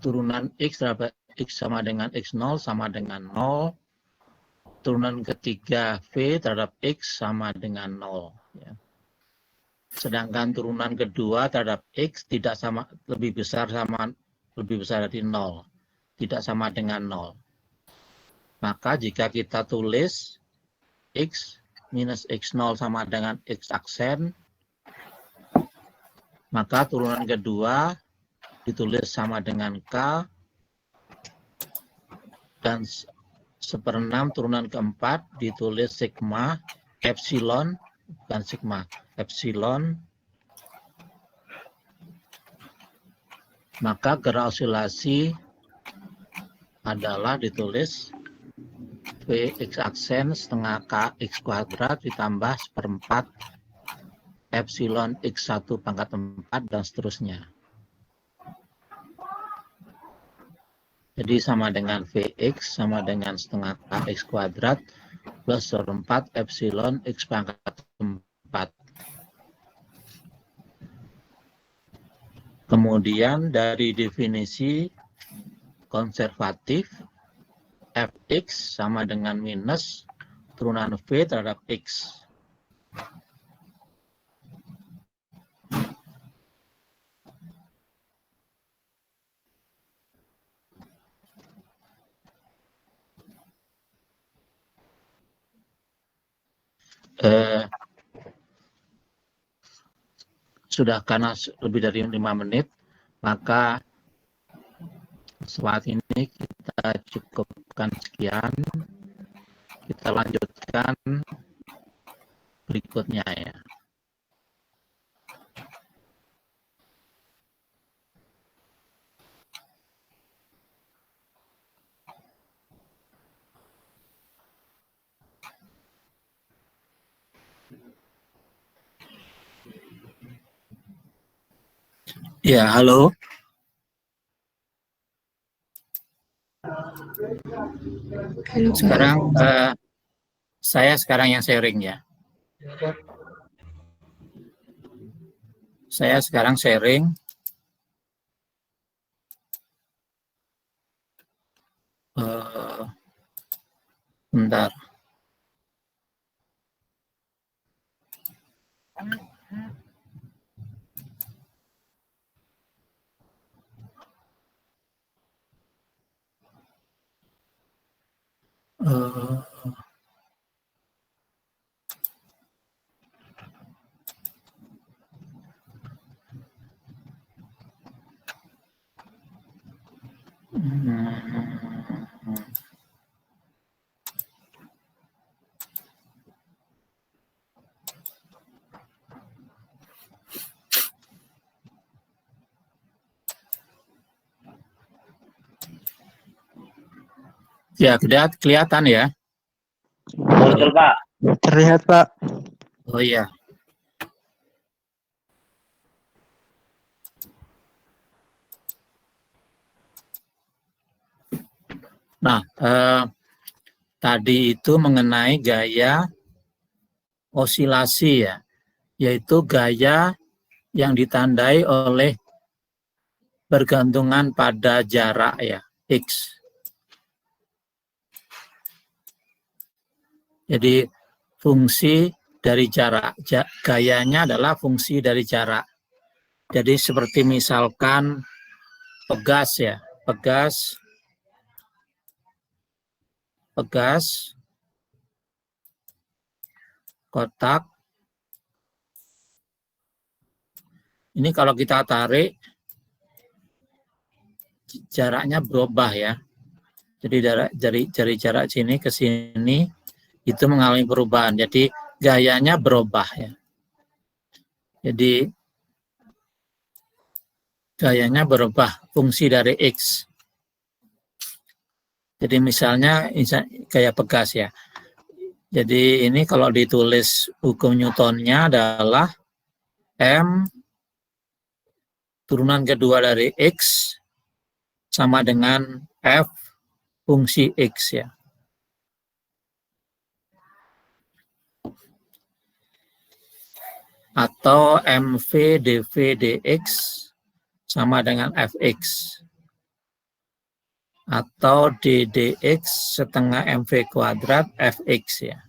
turunan X terhadap X sama dengan X0 sama dengan 0. Turunan ketiga V terhadap X sama dengan 0. Ya. Sedangkan turunan kedua terhadap X tidak sama, lebih besar dari 0. Tidak sama dengan 0. Maka jika kita tulis X minus X0 sama dengan X aksen, maka turunan kedua ditulis sama dengan K, dan 1/6 turunan keempat ditulis sigma epsilon, bukan sigma, epsilon. Maka gerak osilasi adalah ditulis V X aksen setengah K X kuadrat ditambah 1/4 epsilon X1 pangkat 4 dan seterusnya. Jadi sama dengan Vx sama dengan setengah Kx kuadrat plus 1/4 epsilon X pangkat 4. Kemudian dari definisi konservatif, Fx sama dengan minus turunan V terhadap X. Sudah karena lebih dari 5 menit, maka saat ini kita cukupkan sekian. Kita lanjutkan berikutnya ya. Ya, halo. Sekarang saya yang sharing ya. Saya sekarang sharing. Bentar. Ya, kelihatan ya. Betul, Pak. Terlihat, Pak. Oh iya. Nah, tadi itu mengenai gaya osilasi ya, yaitu gaya yang ditandai oleh bergantungan pada jarak ya, X. Jadi fungsi dari jarak, gayanya adalah fungsi dari jarak. Jadi seperti misalkan pegas ya, pegas, kotak. Ini kalau kita tarik, jaraknya berubah ya. Jadi dari jarak sini ke sini itu mengalami perubahan. Jadi gayanya berubah ya. Jadi gayanya berubah fungsi dari X. Jadi misalnya gaya pegas ya. Jadi ini kalau ditulis hukum Newtonnya adalah M turunan kedua dari X sama dengan F fungsi X ya. Atau MV dV dx sama dengan Fx. atau ddx setengah mv kuadrat fx ya.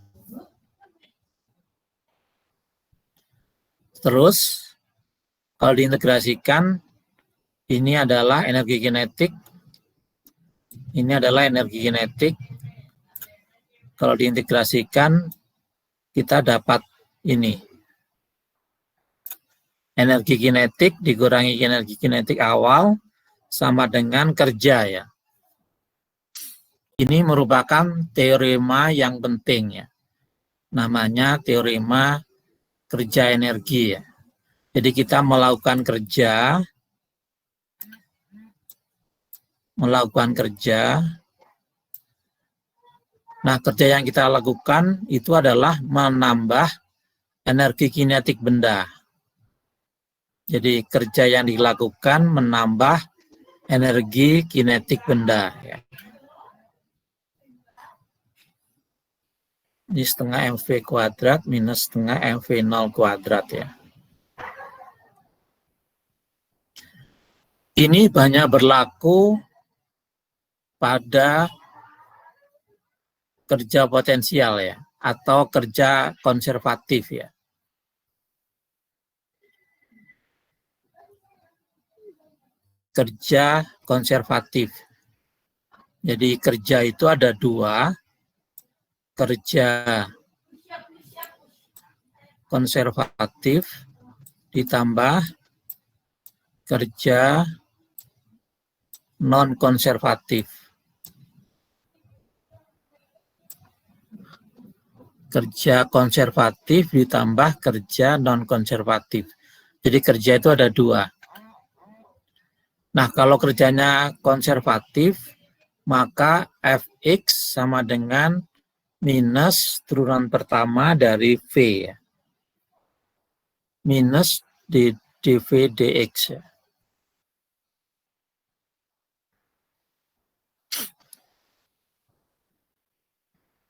Terus kalau diintegrasikan, ini adalah energi kinetik. Ini adalah energi kinetik. Kalau diintegrasikan, kita dapat ini. Energi kinetik dikurangi energi kinetik awal sama dengan kerja ya. Ini merupakan teorema yang penting ya. Namanya teorema kerja energi ya. Jadi kita melakukan kerja. Nah, kerja yang kita lakukan itu adalah menambah energi kinetik benda. Jadi kerja yang dilakukan menambah energi kinetik benda. Ya. Ini setengah mv kuadrat minus setengah mv0 kuadrat ya. Ini banyak berlaku pada kerja potensial ya, atau kerja konservatif ya. Kerja konservatif. Jadi kerja itu ada dua, kerja konservatif ditambah kerja non-konservatif. Kerja konservatif ditambah kerja non-konservatif. Jadi kerja itu ada dua. Nah, kalau kerjanya konservatif, maka Fx sama dengan minus turunan pertama dari V. Ya. Minus dv dx. Ya.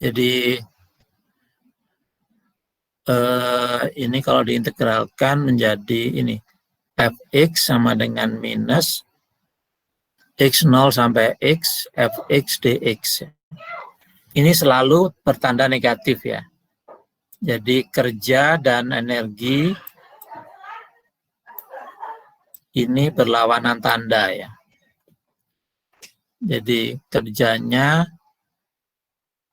Jadi ini kalau diintegralkan menjadi ini fx sama dengan minus x0 sampai x fx dx. Ini selalu bertanda negatif ya. Jadi kerja dan energi ini berlawanan tanda ya. Jadi kerjanya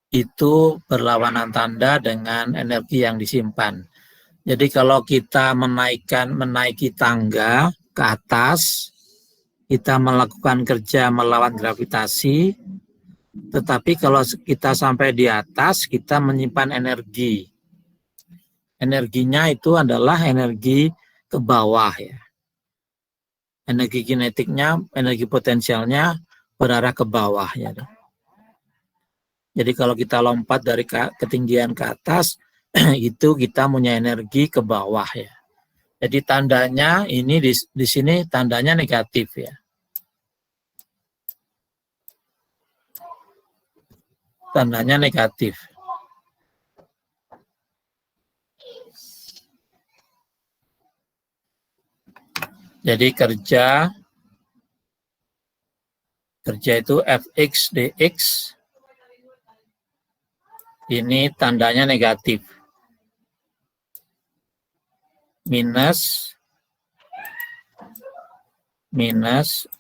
itu berlawanan tanda dengan energi yang disimpan. Jadi kalau kita menaiki tangga ke atas, kita melakukan kerja melawan gravitasi, tetapi kalau kita sampai di atas, kita menyimpan energi. Energinya itu adalah energi ke bawah ya. Energi kinetiknya, energi potensialnya berarah ke bawah ya. Jadi kalau kita lompat dari ketinggian ke atas, itu kita punya energi ke bawah ya. Jadi tandanya ini di sini tandanya negatif ya. Tandanya negatif. Jadi kerja itu fx dx ini tandanya negatif. Minus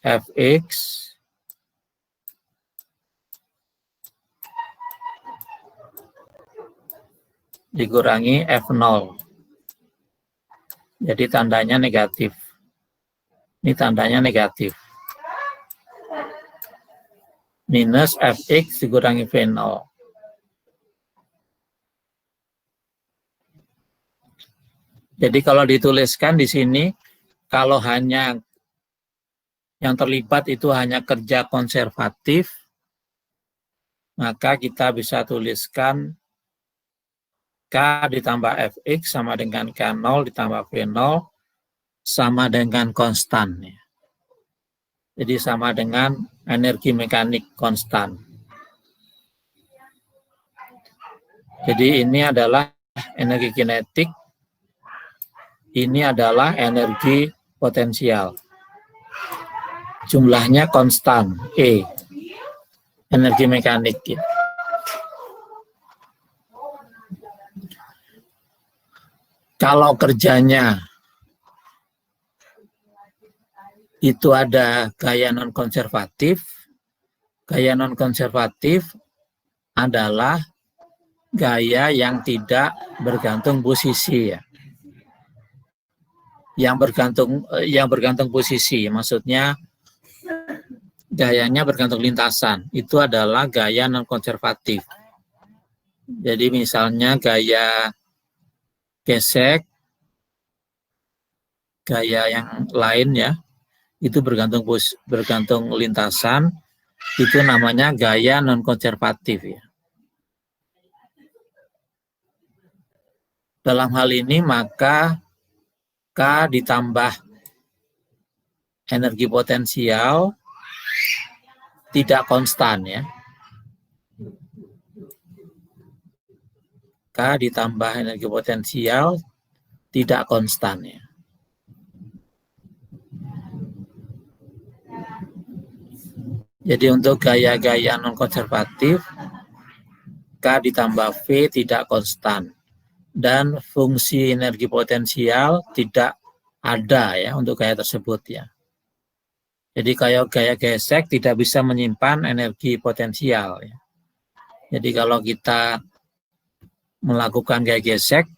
fx dikurangi f0. Jadi tandanya negatif. Ini tandanya negatif. Minus fx dikurangi v0. Jadi kalau dituliskan di sini, kalau hanya yang terlibat itu hanya kerja konservatif, maka kita bisa tuliskan K ditambah Fx sama dengan K0 ditambah V0 sama dengan konstan. Jadi sama dengan energi mekanik konstan. Jadi ini adalah energi kinetik. Ini adalah energi potensial. Jumlahnya konstan, E. energi mekanik. Ya. Kalau kerjanya itu ada gaya non-konservatif, gaya non-konservatif adalah gaya yang tidak bergantung posisi ya. Yang bergantung posisi, maksudnya gayanya bergantung lintasan. Itu adalah gaya non-konservatif. Jadi misalnya gaya gesek, gaya yang lain ya, itu bergantung lintasan, itu namanya gaya non-konservatif ya. Dalam hal ini maka K ditambah energi potensial tidak konstan ya. K ditambah energi potensial tidak konstan ya. Jadi untuk gaya-gaya non-konservatif, K ditambah V tidak konstan. Dan fungsi energi potensial tidak ada ya untuk gaya tersebut ya. Jadi kayak gaya gesek tidak bisa menyimpan energi potensial ya. Jadi kalau kita melakukan gaya gesek,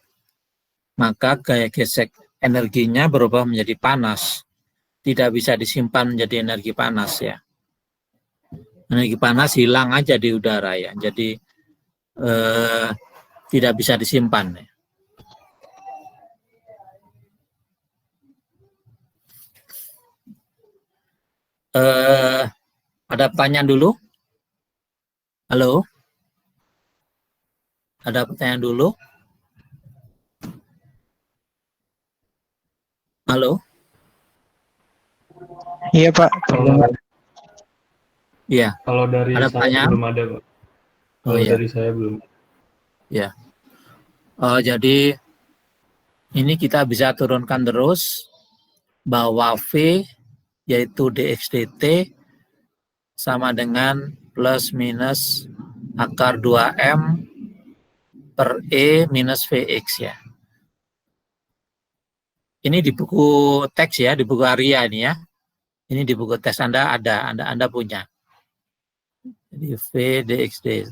maka gaya gesek energinya berubah menjadi panas. Tidak bisa disimpan menjadi energi panas ya. Energi panas hilang aja di udara ya. Jadi tidak bisa disimpan ya. Ada pertanyaan dulu? Halo? Ada pertanyaan dulu? Halo? Iya Pak. Iya. Kalau dari Ada saya pertanyaan? belum ada Pak. Kalau iya. dari saya belum. Ya. Jadi ini kita bisa turunkan terus bahwa V yaitu dx dt sama dengan plus minus akar 2M per E minus Vx ya. Ini di buku teks ya, di buku Arya ini ya. Ini di buku teks Anda ada, Anda punya. Jadi V dx dt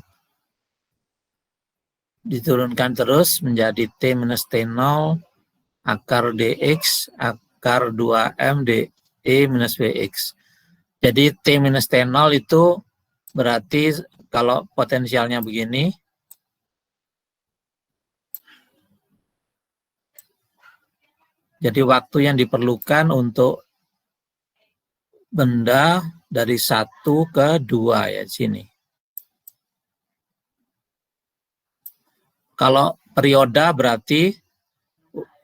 diturunkan terus menjadi T minus T0 akar dx akar 2M dE minus Vx. Jadi T minus T0 itu berarti kalau potensialnya begini, jadi waktu yang diperlukan untuk benda dari 1 ke 2 ya di sini. Kalau periode berarti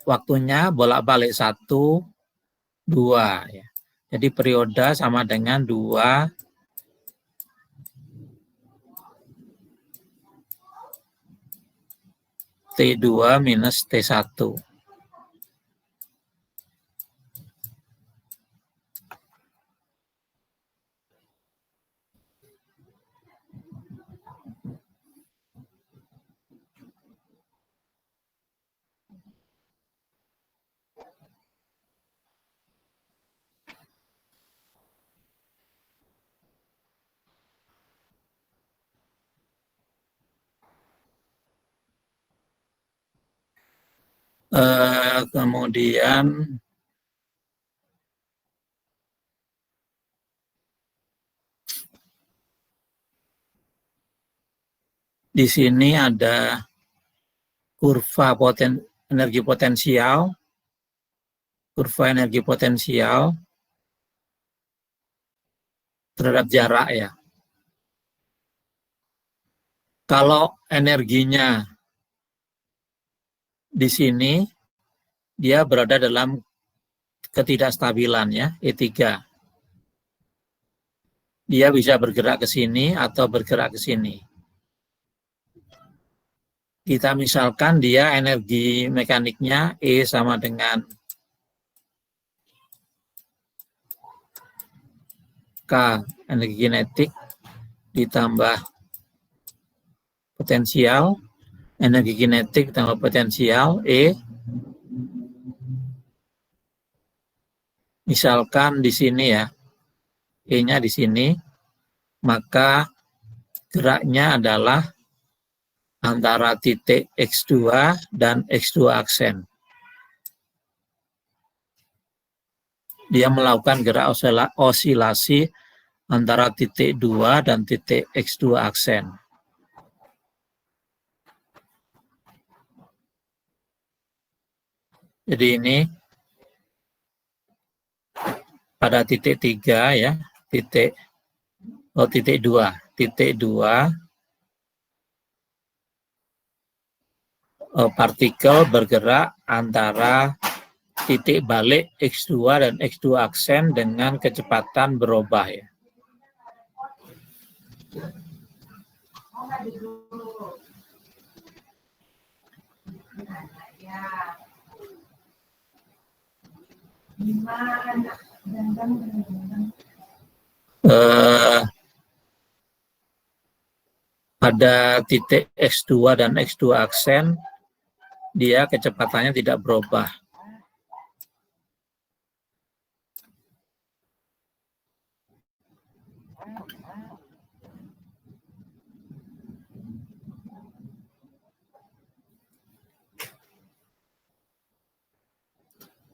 waktunya bolak-balik 1, 2 ya. Jadi periode sama dengan 2 T2 minus T1. Kemudian di sini ada kurva energi potensial, terhadap jarak ya. Kalau energinya di sini dia berada dalam ketidakstabilan ya, E3. Dia bisa bergerak ke sini atau bergerak ke sini. Kita misalkan dia energi mekaniknya E sama dengan K energi kinetik ditambah potensial, energi kinetik tambah potensial, E. Misalkan di sini ya, E-nya di sini, maka geraknya adalah antara titik X2 dan X2 aksen. Dia melakukan gerak osilasi antara titik 2 dan titik X2 aksen. Jadi ini pada titik 3 ya, titik 2. Titik 2 partikel bergerak antara titik balik X2 dan X2 aksen dengan kecepatan berubah ya. Pada titik X2 dan X2 aksen, dia kecepatannya tidak berubah.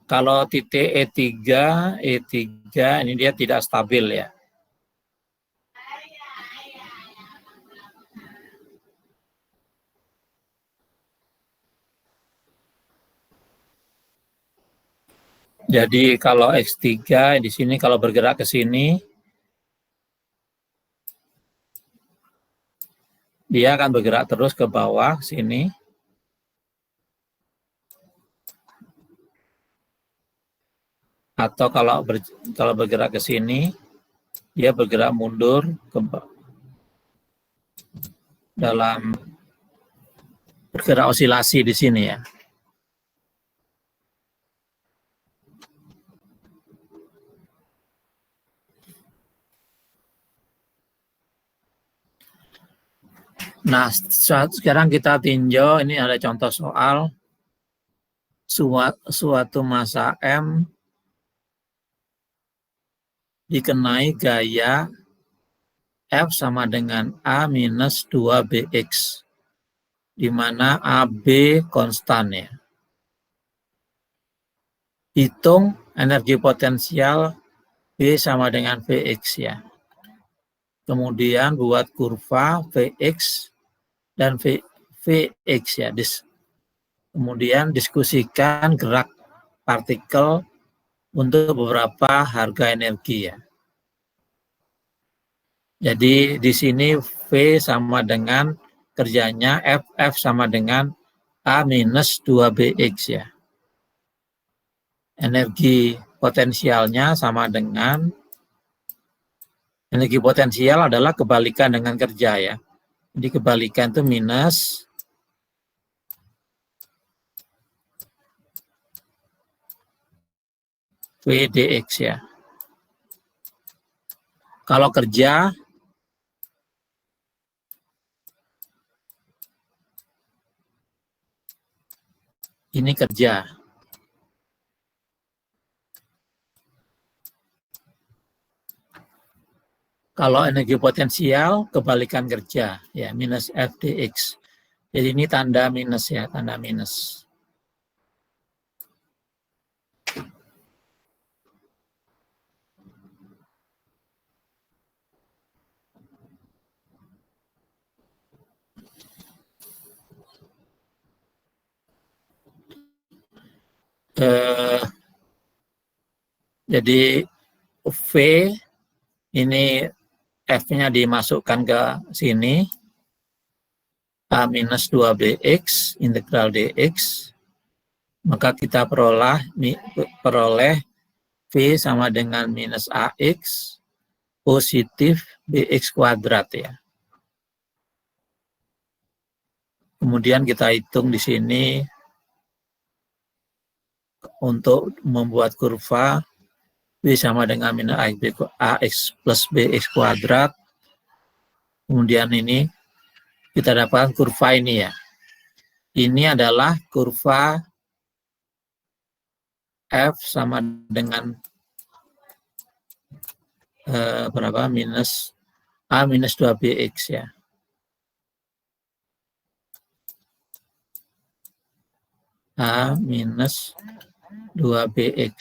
Kalau titik E3 ini dia tidak stabil ya. Jadi kalau X3 di sini kalau bergerak ke sini, dia akan bergerak terus ke bawah sini. Atau kalau bergerak ke sini, dia bergerak mundur ke dalam bergerak osilasi di sini ya. Nah, sekarang kita tinjau, ini ada contoh soal suatu massa M dikenai gaya F sama dengan A minus 2Bx, di mana AB konstan ya. Hitung energi potensial B sama dengan Vx ya. Kemudian buat kurva Vx dan Vx ya. Kemudian diskusikan gerak partikel untuk beberapa harga energi ya. Jadi di sini V sama dengan kerjanya F sama dengan A minus 2Bx ya. Energi potensialnya sama dengan, energi potensial adalah kebalikan dengan kerja ya. Jadi kebalikan itu minus VDX ya. Kalau kerja, ini kerja. Kalau energi potensial, kebalikan kerja ya, minus FDX. Jadi ini tanda minus ya, tanda minus. Jadi V ini F-nya dimasukkan ke sini, A minus 2Bx, integral dx, maka kita peroleh V sama dengan minus AX, positif BX kuadrat ya. Kemudian kita hitung di sini untuk membuat kurva V sama dengan minus AX plus BX kuadrat. Kemudian ini kita dapatkan kurva ini ya. Ini adalah kurva F sama dengan berapa? Minus A minus 2BX ya. A minus 2BX.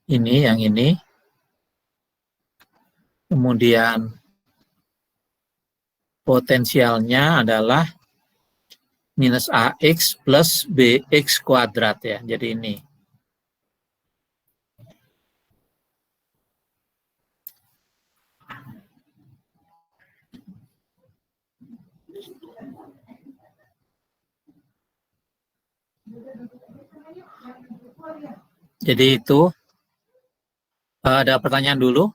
Ini yang ini. Kemudian potensialnya adalah minus AX plus BX kuadrat ya. Jadi ini. Jadi itu. Ada pertanyaan dulu?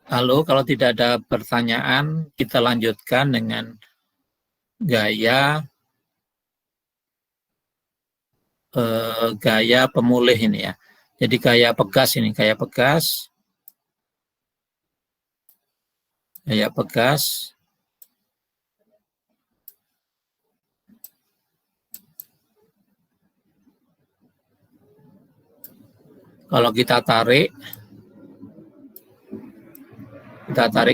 Lalu kalau tidak ada pertanyaan, kita lanjutkan dengan gaya pemulih ini ya. Jadi gaya pegas ini, gaya pegas. Gaya pegas. Kalau kita tarik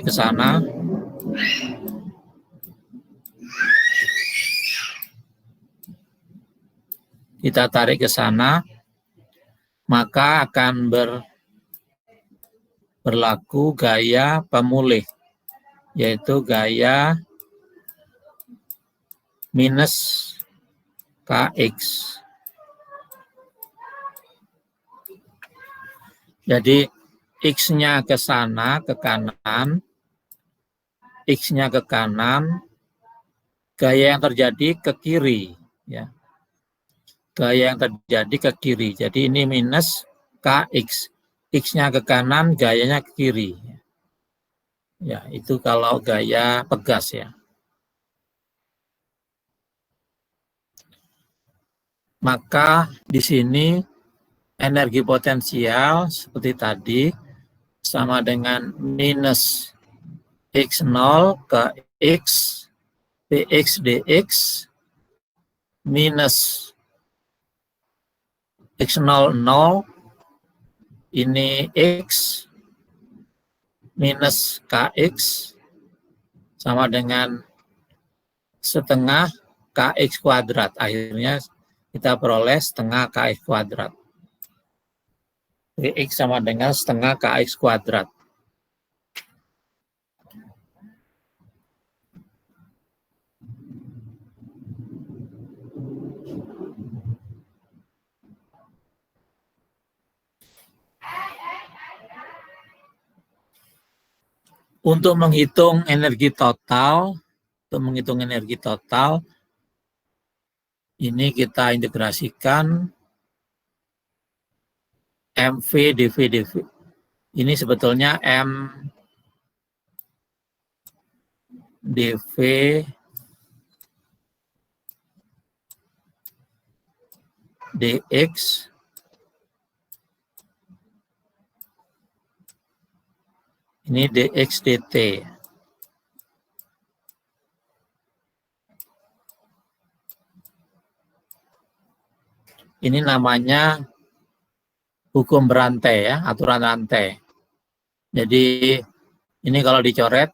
ke sana. Kita tarik ke sana, maka akan berlaku gaya pemulih, yaitu gaya minus KX. Jadi X-nya ke sana, ke kanan, X-nya ke kanan, gaya yang terjadi ke kiri. Ya. Gaya yang terjadi ke kiri. Jadi ini minus KX. X-nya ke kanan, gayanya ke kiri. Ya, itu kalau gaya pegas ya. Maka di sini energi potensial seperti tadi sama dengan minus X0 ke X PX dx minus X00 ini X minus KX sama dengan setengah KX kuadrat. Akhirnya kita peroleh setengah KX kuadrat. X sama dengan setengah KX kuadrat. Untuk menghitung energi total, ini kita integrasikan MV dV dV. Ini sebetulnya M dV dx ini dx dt. Ini namanya hukum berantai ya, aturan rantai. Jadi ini kalau dicoret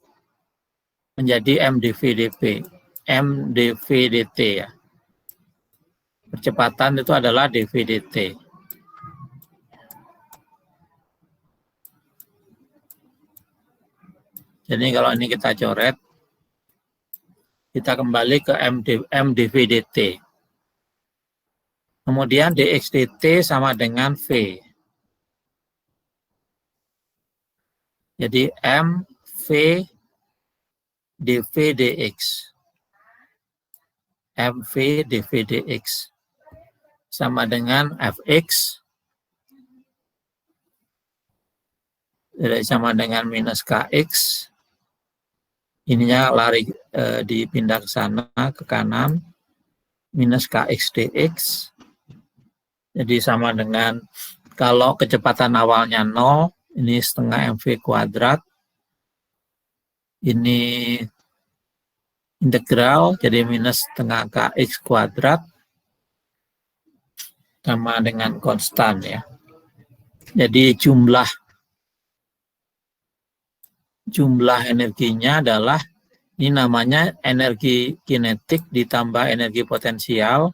menjadi M dV dP, M dV dt ya. Percepatan itu adalah dV dt. Jadi kalau ini kita coret, kita kembali ke M dV dt. Kemudian dx dt sama dengan V. Jadi M V dV dx. MV dV dx sama dengan Fx sama dengan minus Kx. Ininya lari dipindah ke sana ke kanan, minus Kx dx. Jadi sama dengan kalau kecepatan awalnya 0, ini setengah mv kuadrat. Ini integral, jadi minus setengah Kx kuadrat sama dengan konstan ya. Jadi jumlah energinya adalah, ini namanya energi kinetik ditambah energi potensial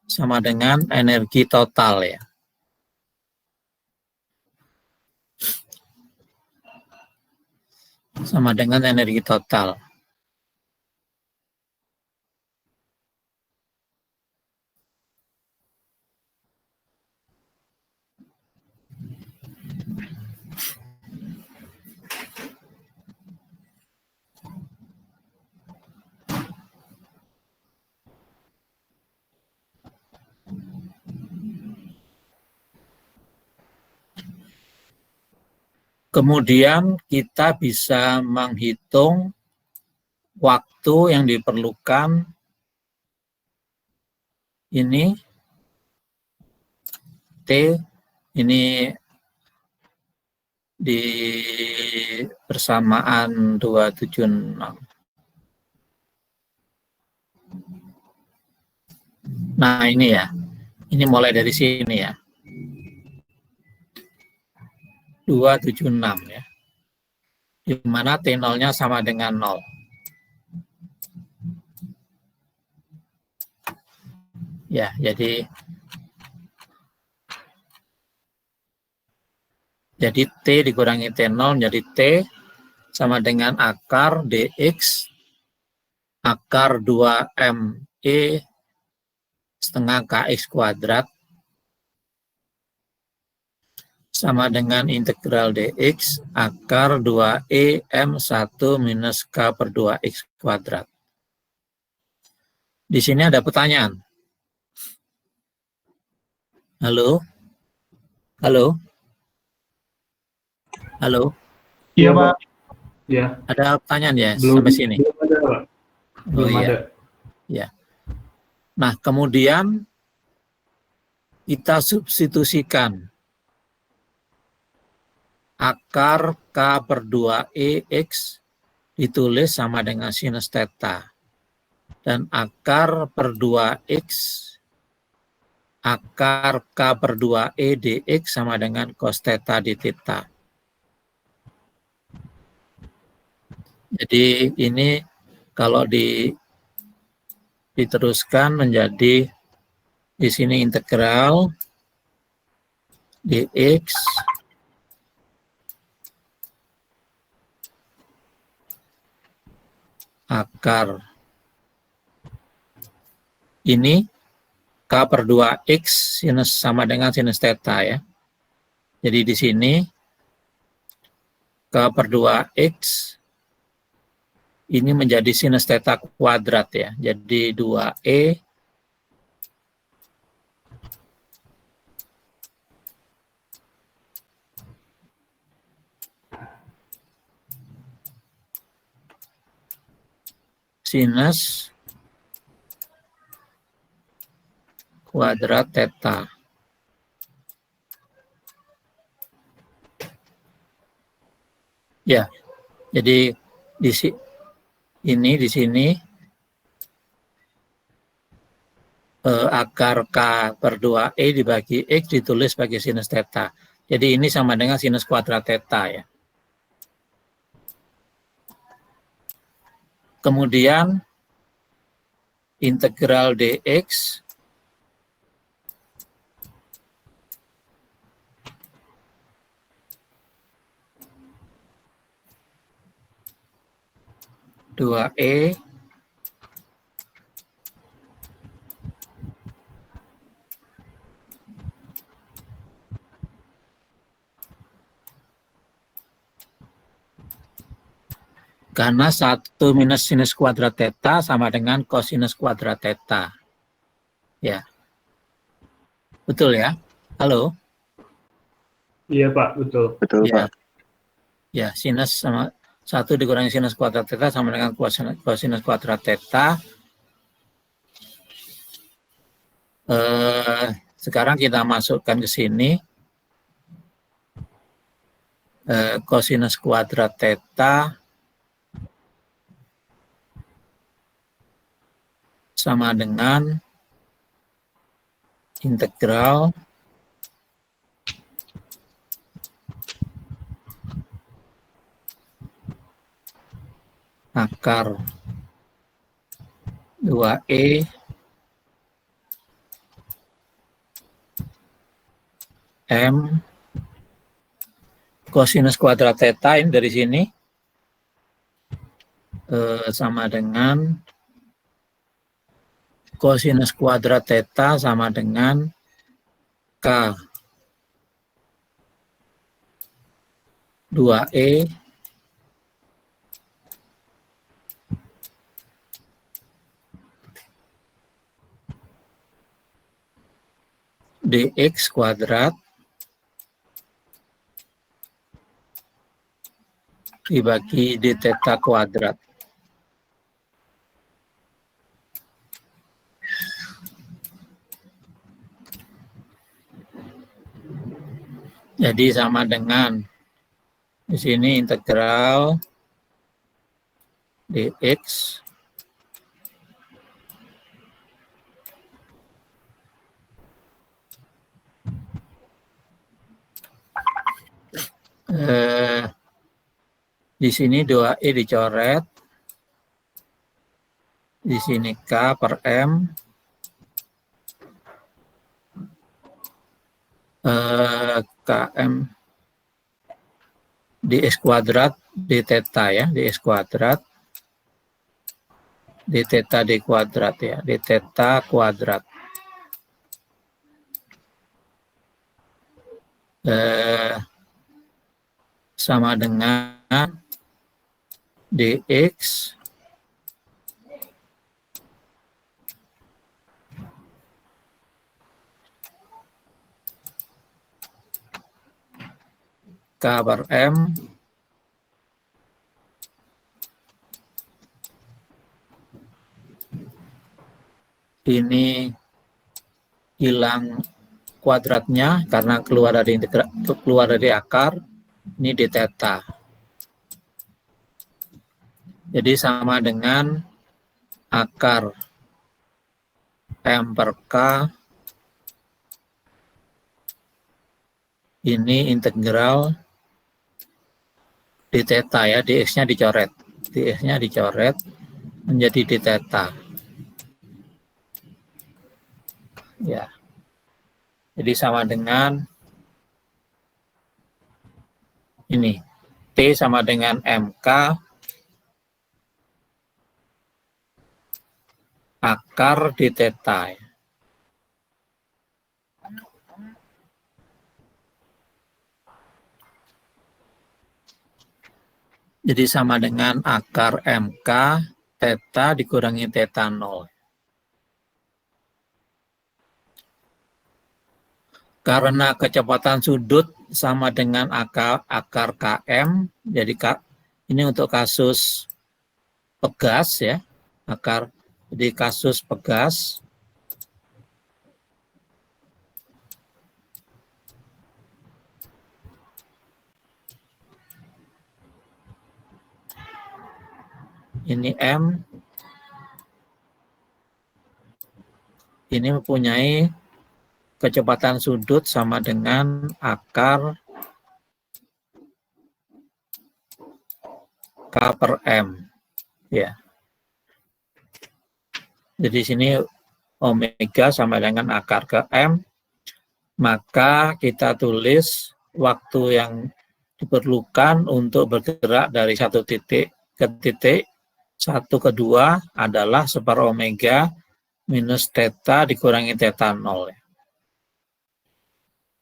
sama dengan energi total ya. Sama dengan energi total. Kemudian kita bisa menghitung waktu yang diperlukan ini T, ini di persamaan 276. Nah ini ya, ini mulai dari sini ya. 276 ya. Di mana T0-nya sama dengan 0. Ya, jadi T dikurangi T0 menjadi T sama dengan akar dx akar 2ME setengah Kx kuadrat sama dengan integral dx akar 2E M1 minus K per 2X kuadrat. Di sini ada pertanyaan. Halo? Halo? Halo? Iya, Pak. Ya. Ada pertanyaan ya Belum, sampai sini? Belum ada, Pak. Belum iya. ada. Ya. Nah, kemudian kita substitusikan akar K per 2E X ditulis sama dengan sinus theta. Dan akar per 2X, akar K per 2E dx sama dengan cos theta di theta. Jadi ini kalau diteruskan menjadi di sini integral dx akar ini K per 2X sinus sama dengan sinus theta ya. Jadi di sini K per 2X ini menjadi sinus theta kuadrat ya. Jadi 2E sinus kuadrat theta. Ya, jadi di sini akar K per 2E dibagi X ditulis sebagai sinus theta. Jadi ini sama dengan sinus kuadrat theta ya. Kemudian integral dx dua E Karena 1 minus sinus kuadrat theta sama dengan kosinus kuadrat theta. Ya. Betul ya? Halo? Iya Pak, betul. Betul, Ya. Pak. Ya, sinus sama 1 dikurangi sinus kuadrat theta sama dengan kosinus kuadrat theta. Sekarang kita masukkan ke sini. Kosinus kuadrat theta sama dengan integral akar 2E M kosinus kuadrat theta ini dari sini sama dengan kosinus kuadrat theta sama dengan K 2E dx kuadrat dibagi d theta kuadrat. Jadi sama dengan di sini integral dx di sini 2E dicoret, di sini K per M, KM dx kuadrat d theta ya, dx kuadrat d theta d kuadrat ya, d theta kuadrat. Sama dengan dx K per M ini hilang kuadratnya karena keluar dari akar, ini d theta. Jadi sama dengan akar M per K ini integral d theta ya, dx-nya dicoret. Dx-nya dicoret menjadi d theta. Ya. Jadi sama dengan ini. T sama dengan MK akar d theta. Jadi sama dengan akar MK theta dikurangi theta 0. Karena kecepatan sudut sama dengan akar KM, jadi ini untuk kasus pegas ya, jadi kasus pegas. Ini M, ini mempunyai kecepatan sudut sama dengan akar K per M. Ya. Jadi sini omega sama dengan akar ke M, maka kita tulis waktu yang diperlukan untuk bergerak dari satu titik ke titik 1 ke 2 adalah seper omega minus theta dikurangi theta 0.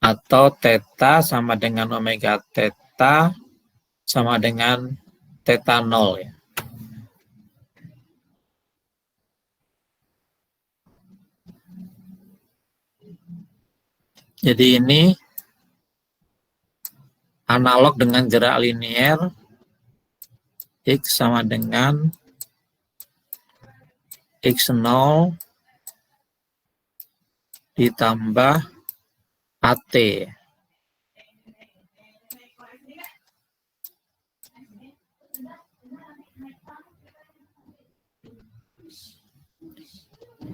Atau theta sama dengan omega theta sama dengan theta 0 ya. Jadi ini analog dengan gerak linier X sama dengan X0 ditambah AT.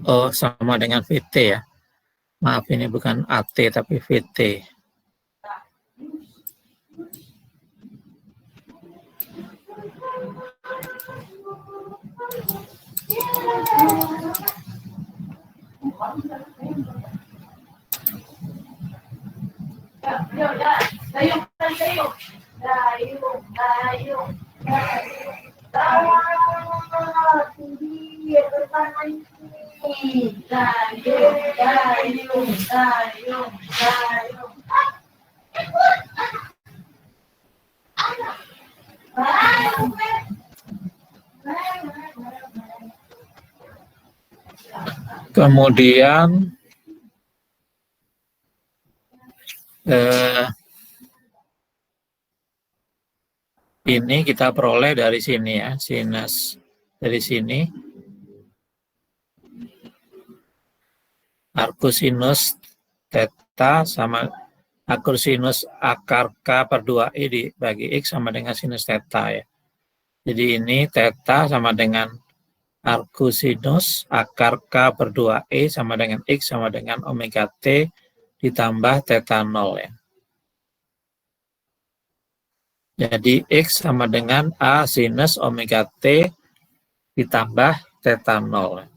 Oh, sama dengan VT ya. Maaf, ini bukan AT tapi VT. Kemudian ini kita peroleh dari sini ya, sinus dari sini. Arcusinus theta sama arcusinus akar K per 2E dibagi X sama dengan sinus theta ya. Jadi ini theta sama dengan arcusinus akar K per 2E sama dengan X sama dengan omega T ditambah theta 0 ya. Jadi X sama dengan A sinus omega T ditambah theta 0 ya.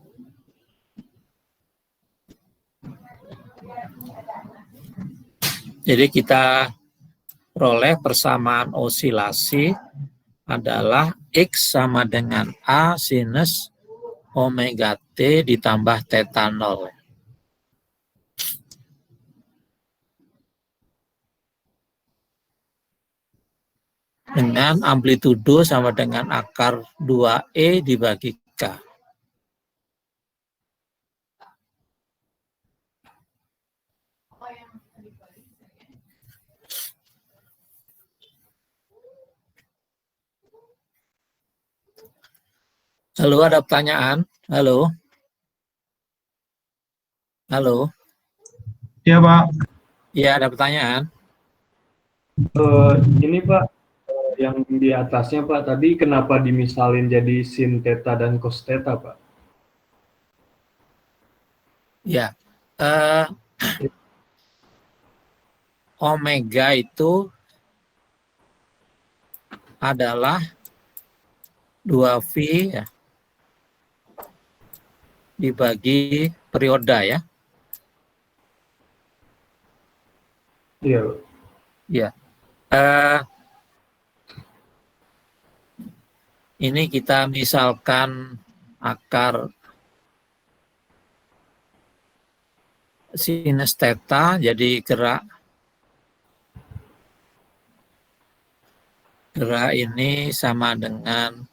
Jadi kita peroleh persamaan osilasi adalah X sama dengan A sinus omega T ditambah theta 0. Dengan amplitudo sama dengan akar 2E dibagi K. Halo, ada pertanyaan? Halo? Halo? Iya, Pak. Iya, ada pertanyaan? Ini Pak, yang di atasnya Pak, tadi kenapa dimisalin jadi sin theta dan cos theta, Pak? Ya, omega itu adalah 2V ya, dibagi perioda ya. Iya, Pak. Ya. Ini kita misalkan akar sinus theta, jadi gerak ini sama dengan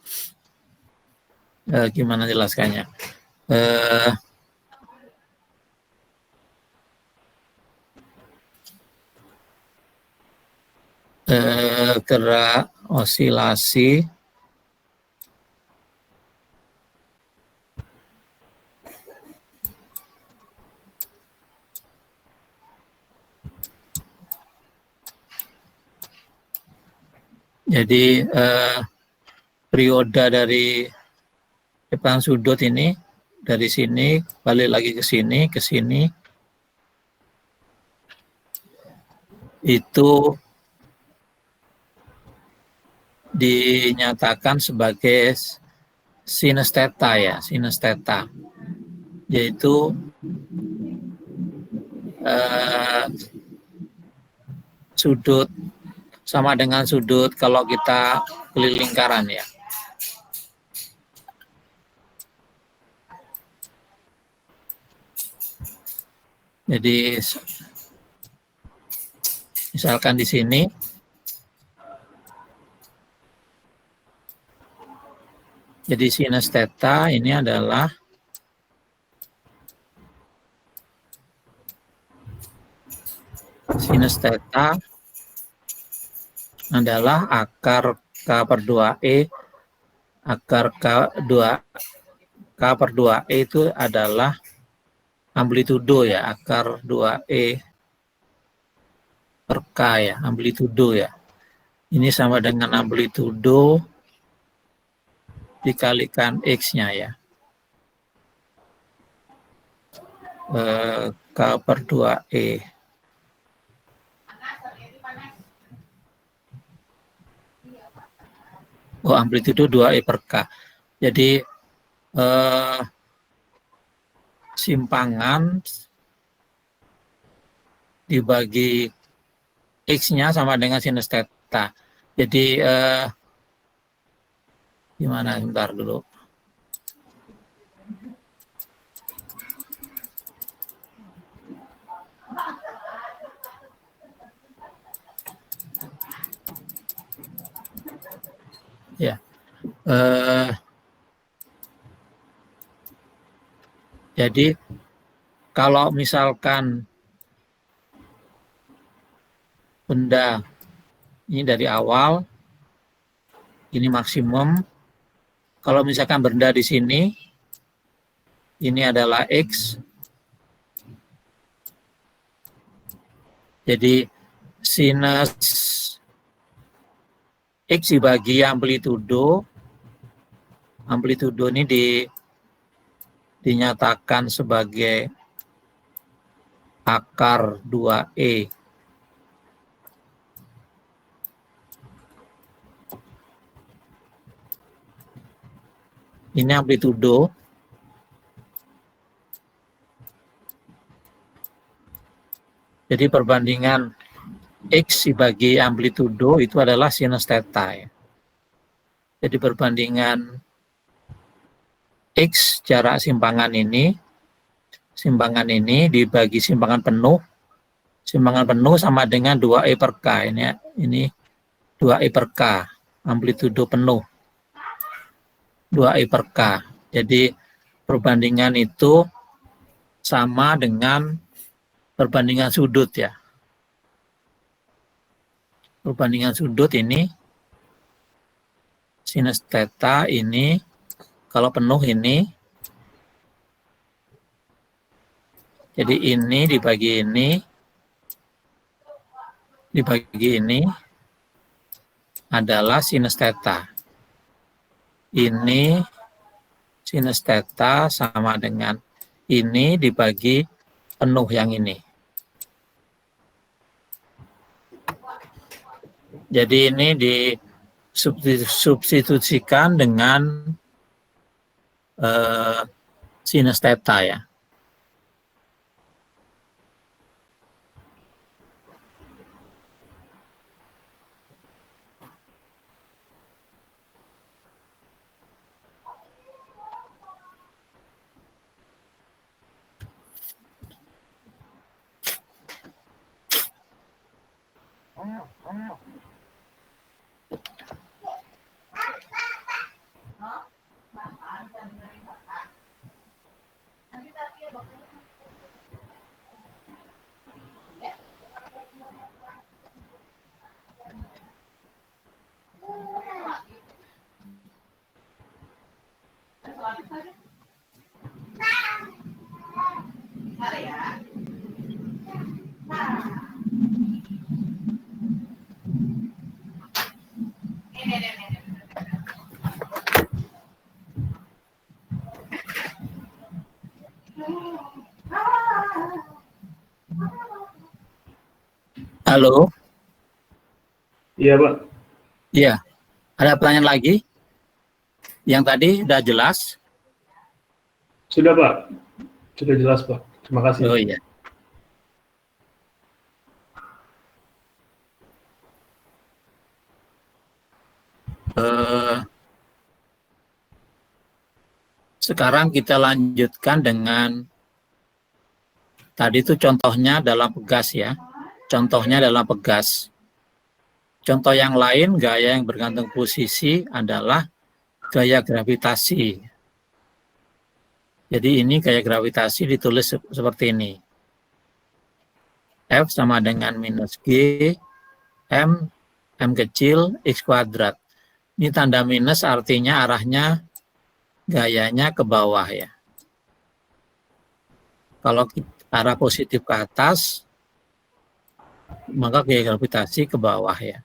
gimana jelaskannya? Gerak osilasi jadi perioda dari depan sudut ini dari sini balik lagi ke sini itu dinyatakan sebagai sinus theta ya, sinus theta, yaitu sudut sama dengan sudut kalau kita keliling lingkaran ya. Jadi misalkan di sini jadi sinus theta ini adalah Sinus theta adalah akar K per 2E. Akar K per 2E itu adalah amplitudo ya, akar 2E per K ya, amplitudo ya. Ini sama dengan amplitudo dikalikan X-nya ya. K per 2E. Oh, amplitudo 2E per K. Jadi simpangan dibagi X-nya sama dengan sinus theta. Jadi gimana, bentar dulu. Ya, jadi kalau misalkan benda ini dari awal, ini maksimum. Kalau misalkan benda di sini, ini adalah X. Jadi sinus X dibagi amplitudo. Amplitudo ini dinyatakan sebagai akar 2E. Ini amplitudo. Jadi perbandingan X dibagi amplitudo itu adalah sinus theta. Ya. Jadi perbandingan X jarak simpangan ini dibagi simpangan penuh. Simpangan penuh sama dengan 2E per K. Ini 2E per K, amplitudo penuh. 2E per K. Jadi perbandingan itu sama dengan perbandingan sudut ya. Perbandingan sudut ini sinus theta ini kalau penuh ini, jadi ini dibagi ini adalah sinus theta. Ini sinus theta sama dengan ini dibagi penuh yang ini. Jadi ini disubstitusikan dengan sinus theta ya. Halo? Iya, Pak. Iya. Ada pertanyaan lagi? Yang tadi sudah jelas? Sudah, Pak. Sudah jelas, Pak. Terima kasih. Oh iya. Sekarang kita lanjutkan dengan tadi itu contohnya dalam pegas ya. Contohnya dalam pegas. Contoh yang lain, gaya yang bergantung posisi adalah gaya gravitasi. Jadi ini gaya gravitasi ditulis seperti ini. F sama dengan minus G, M kecil, X kuadrat. Ini tanda minus artinya arahnya, gayanya ke bawah ya. Kalau arah positif ke atas, maka gaya gravitasi ke bawah ya.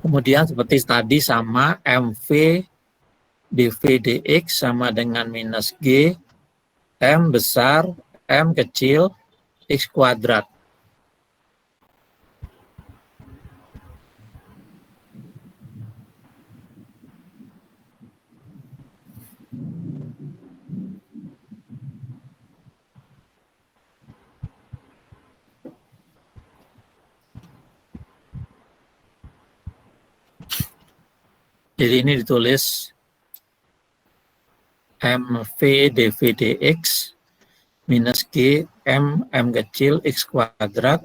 Kemudian seperti tadi sama MV dV dx sama dengan minus G, M besar, M kecil, X kuadrat. Jadi ini ditulis MV dV dx minus G, M kecil, X kuadrat.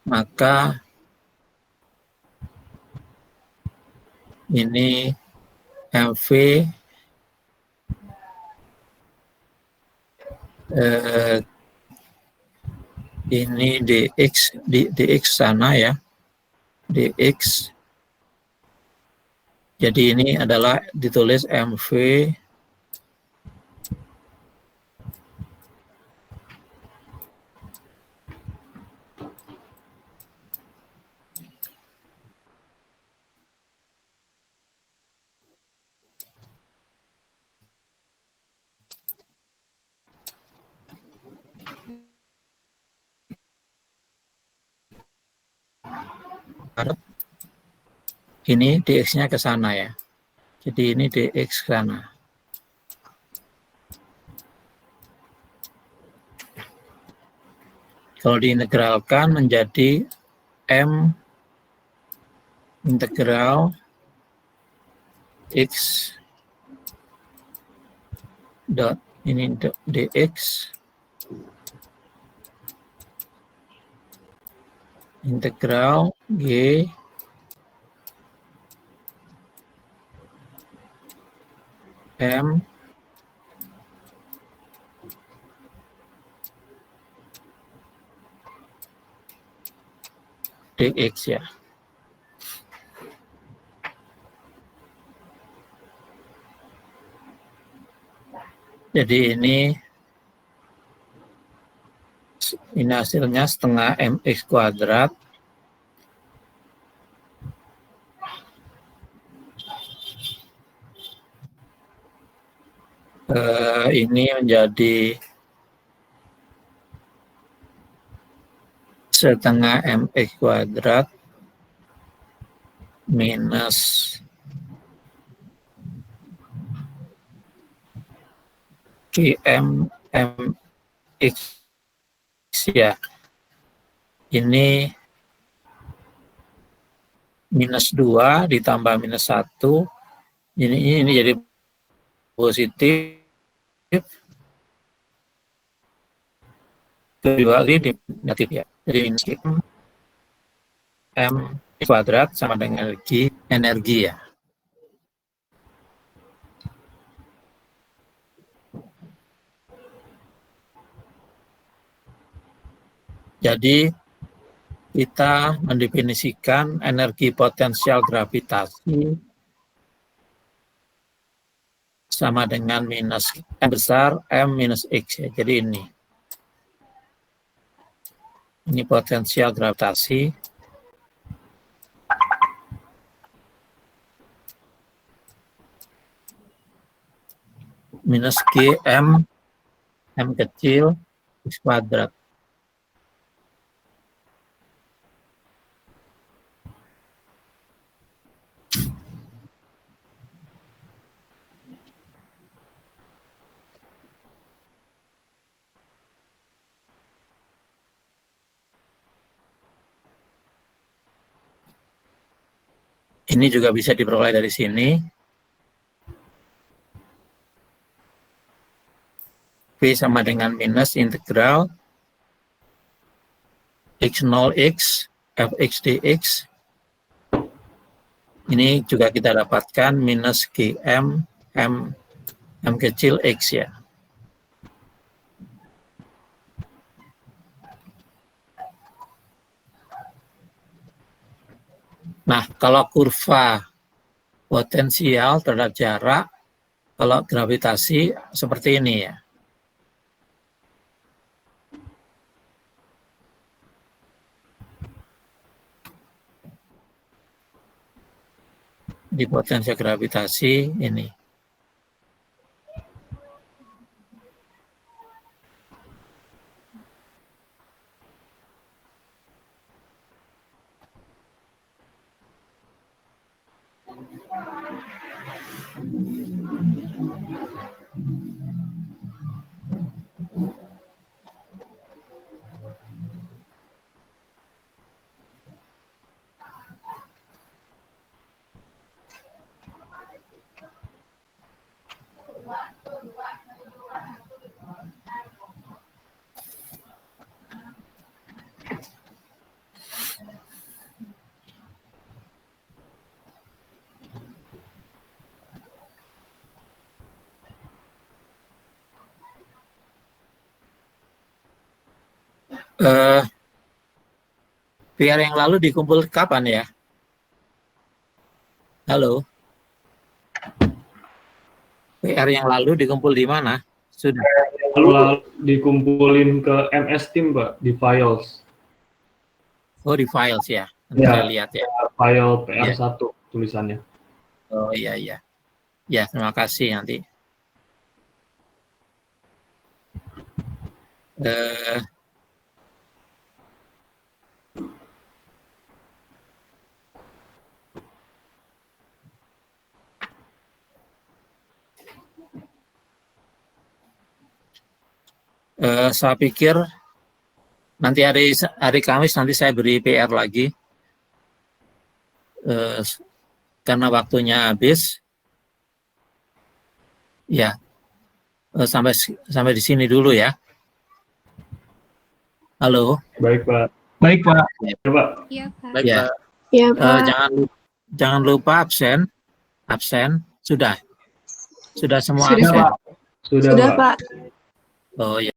Maka ini MV ini dx sana ya, dx. Jadi ini adalah ditulis MV ini dx-nya ke sana ya. Jadi ini dx ke sana. Kalau diintegralkan menjadi M integral X dot ini dx integral G M dx ya. Jadi ini hasilnya setengah mx kuadrat ini menjadi setengah mx kuadrat minus Gm mx ya. Ini minus 2 ditambah minus 1. Ini jadi positif. Kedua kali negatif ya. Jadi minus M kuadrat sama dengan energi ya. Jadi kita mendefinisikan energi potensial gravitasi sama dengan minus M besar M minus X ya. Jadi ini potensial gravitasi minus G M kecil X kuadrat. Ini juga bisa diperoleh dari sini. V sama dengan minus integral x0x fx dx. Ini juga kita dapatkan minus gm m M kecil X ya. Nah, kalau kurva potensial terhadap jarak, kalau gravitasi seperti ini ya. Di potensial gravitasi ini. PR yang lalu dikumpul kapan ya? Halo? PR yang lalu dikumpul di mana? Sudah. Lalu dikumpulin ke MS Team, Pak, di files. Oh, di files ya. Nanti Ya. saya lihat ya. File PR1 tulisannya. Oh iya iya. Ya, terima kasih nanti. Saya pikir nanti hari Kamis nanti saya beri PR lagi karena waktunya habis. Ya, sampai di sini dulu ya. Halo. Baik, Pak. Baik, Pak. Ya, Pak. Iya, Pak. Baik, ya. Iya, Pak. Jangan lupa absen. Sudah semua Sudah, absen. Sudah, Sudah, Pak. Pak. Oh ya.